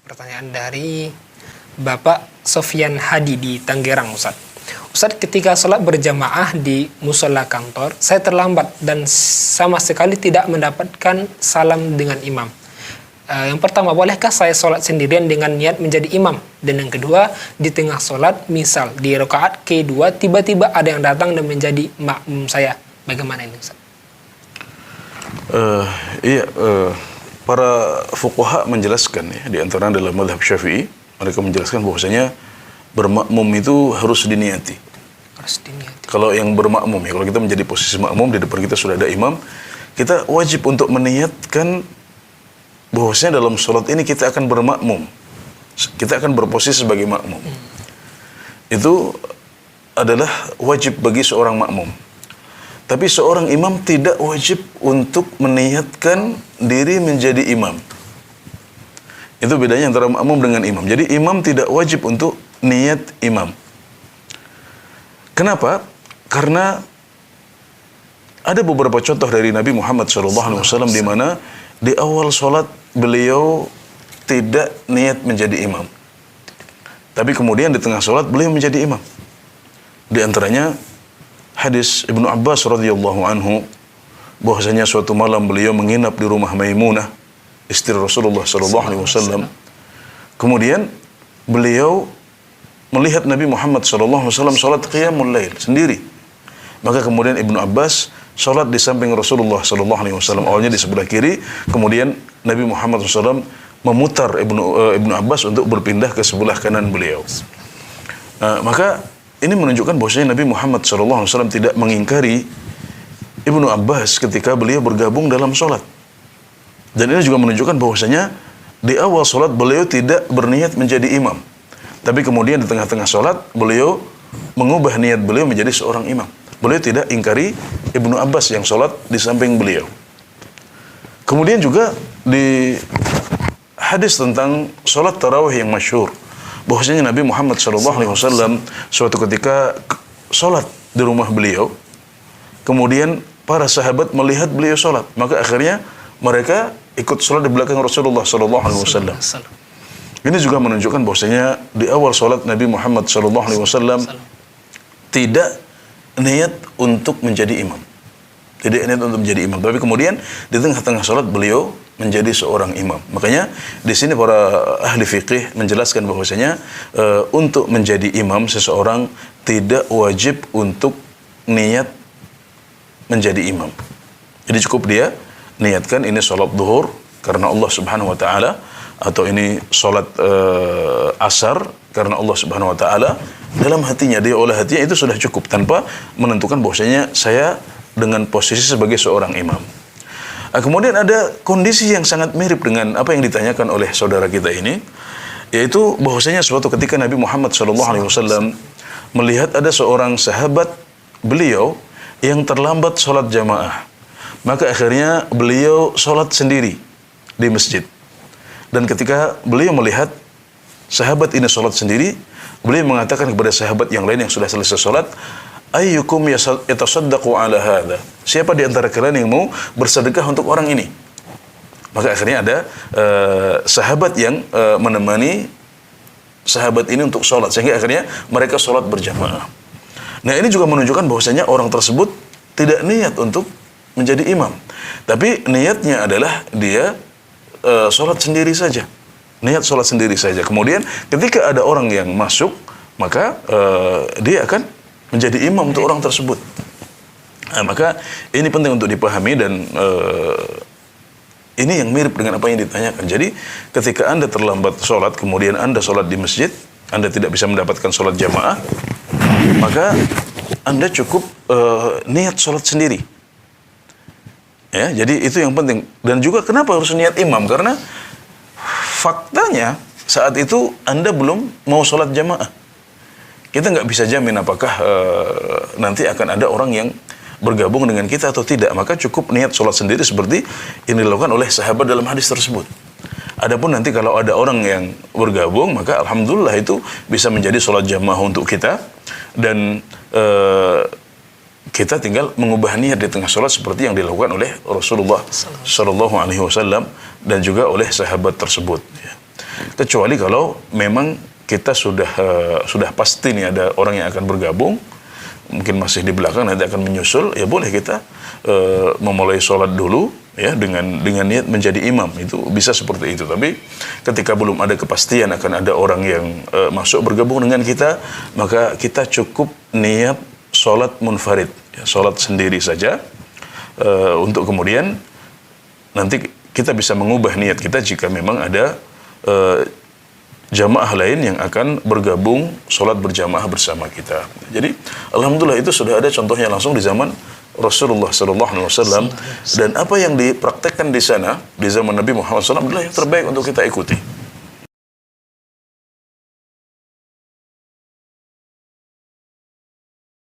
Pertanyaan dari Bapak Sofyan Hadi di Tangerang, Ustaz. Ustaz, ketika sholat berjamaah di musola kantor, saya terlambat dan sama sekali tidak mendapatkan salam dengan imam. Yang pertama, bolehkah saya sholat sendirian dengan niat menjadi imam? Dan yang kedua, di tengah sholat, misal di rakaat kedua, tiba-tiba ada yang datang dan menjadi makmum saya. Bagaimana ini, Ustaz? Para fuqaha menjelaskan ya, di antara dalam mazhab Syafi'i, mereka menjelaskan bahwasanya bermakmum itu harus diniati. Harus diniati. Kalau yang bermakmum ya, kalau kita menjadi posisi makmum, di depan kita sudah ada imam, kita wajib untuk meniatkan bahwasanya dalam sholat ini kita akan bermakmum. Kita akan berposisi sebagai makmum. Itu adalah wajib bagi seorang makmum. Tapi seorang imam tidak wajib untuk meniatkan diri menjadi imam. Itu bedanya antara makmum dengan imam. Jadi imam tidak wajib untuk niat imam. Kenapa? Karena ada beberapa contoh dari Nabi Muhammad SAW di mana di awal sholat beliau tidak niat menjadi imam. Tapi kemudian di tengah sholat beliau menjadi imam. Di antaranya hadis Ibnu Abbas radhiyallahu anhu bahwasanya suatu malam beliau menginap di rumah Maimunah, istri Rasulullah sallallahu alaihi wasallam. Kemudian beliau melihat Nabi Muhammad sallallahu alaihi wasallam salat qiyamul lail sendiri. Maka kemudian Ibnu Abbas salat di samping Rasulullah sallallahu alaihi wasallam, awalnya di sebelah kiri, kemudian Nabi Muhammad SAW memutar Ibnu Abbas untuk berpindah ke sebelah kanan beliau. Maka ini menunjukkan bahwasanya Nabi Muhammad SAW tidak mengingkari Ibnu Abbas ketika beliau bergabung dalam sholat. Dan ini juga menunjukkan bahwasanya di awal sholat beliau tidak berniat menjadi imam. Tapi kemudian di tengah-tengah sholat beliau mengubah niat beliau menjadi seorang imam. Beliau tidak ingkari Ibnu Abbas yang sholat di samping beliau. Kemudian juga di hadis tentang sholat tarawih yang masyhur, bahwasanya Nabi Muhammad SAW suatu ketika sholat di rumah beliau, kemudian para sahabat melihat beliau sholat, maka akhirnya mereka ikut sholat di belakang Rasulullah SAW. Ini juga menunjukkan bahwasanya di awal sholat Nabi Muhammad SAW tidak niat untuk menjadi imam, tidak niat untuk menjadi imam, tapi kemudian di tengah-tengah sholat beliau menjadi seorang imam. Makanya di sini para ahli fikih menjelaskan bahwasanya untuk menjadi imam seseorang tidak wajib untuk niat menjadi imam. Jadi cukup dia niatkan ini salat zuhur karena Allah Subhanahu wa taala, atau ini salat asar karena Allah Subhanahu wa taala. Dalam hatinya, dia oleh hatinya itu sudah cukup tanpa menentukan bahwasanya saya dengan posisi sebagai seorang imam. Kemudian ada kondisi yang sangat mirip dengan apa yang ditanyakan oleh saudara kita ini, yaitu bahwasanya suatu ketika Nabi Muhammad SAW melihat ada seorang sahabat beliau yang terlambat sholat jamaah. Maka akhirnya beliau sholat sendiri di masjid. Dan ketika beliau melihat sahabat ini sholat sendiri, beliau mengatakan kepada sahabat yang lain yang sudah selesai sholat, ayyukum yatasaddaqu ala hadha? Siapa di antara kalian yang mau bersedekah untuk orang ini? Maka akhirnya ada sahabat yang menemani sahabat ini untuk sholat, sehingga akhirnya mereka sholat berjamaah. Nah, ini juga menunjukkan bahwasanya orang tersebut tidak niat untuk menjadi imam, tapi niatnya adalah dia sholat sendiri saja, niat sholat sendiri saja. Kemudian ketika ada orang yang masuk, maka dia akan menjadi imam untuk orang tersebut. Nah, maka ini penting untuk dipahami, dan ini yang mirip dengan apa yang ditanyakan. Jadi ketika Anda terlambat sholat, kemudian Anda sholat di masjid, Anda tidak bisa mendapatkan sholat jamaah, maka Anda cukup niat sholat sendiri. Ya, jadi itu yang penting. Dan juga kenapa harus niat imam? Karena faktanya saat itu Anda belum mau sholat jamaah. Kita nggak bisa jamin apakah nanti akan ada orang yang bergabung dengan kita atau tidak. Maka cukup niat sholat sendiri seperti yang dilakukan oleh sahabat dalam hadis tersebut. Adapun nanti kalau ada orang yang bergabung, maka alhamdulillah itu bisa menjadi sholat jamaah untuk kita, dan kita tinggal mengubah niat di tengah sholat seperti yang dilakukan oleh Rasulullah Sallallahu Alaihi Wasallam dan juga oleh sahabat tersebut. Kecuali kalau memang kita sudah pasti nih ada orang yang akan bergabung, mungkin masih di belakang nanti akan menyusul, ya boleh kita memulai sholat dulu ya dengan niat menjadi imam, itu bisa seperti itu. Tapi ketika belum ada kepastian akan ada orang yang masuk bergabung dengan kita, maka kita cukup niat sholat munfarid, ya, sholat sendiri saja, untuk kemudian nanti kita bisa mengubah niat kita jika memang ada jamaah lain yang akan bergabung sholat berjamaah bersama kita. Jadi alhamdulillah itu sudah ada contohnya langsung di zaman Rasulullah SAW, dan apa yang dipraktekkan di sana di zaman Nabi Muhammad SAW adalah yang terbaik untuk kita ikuti.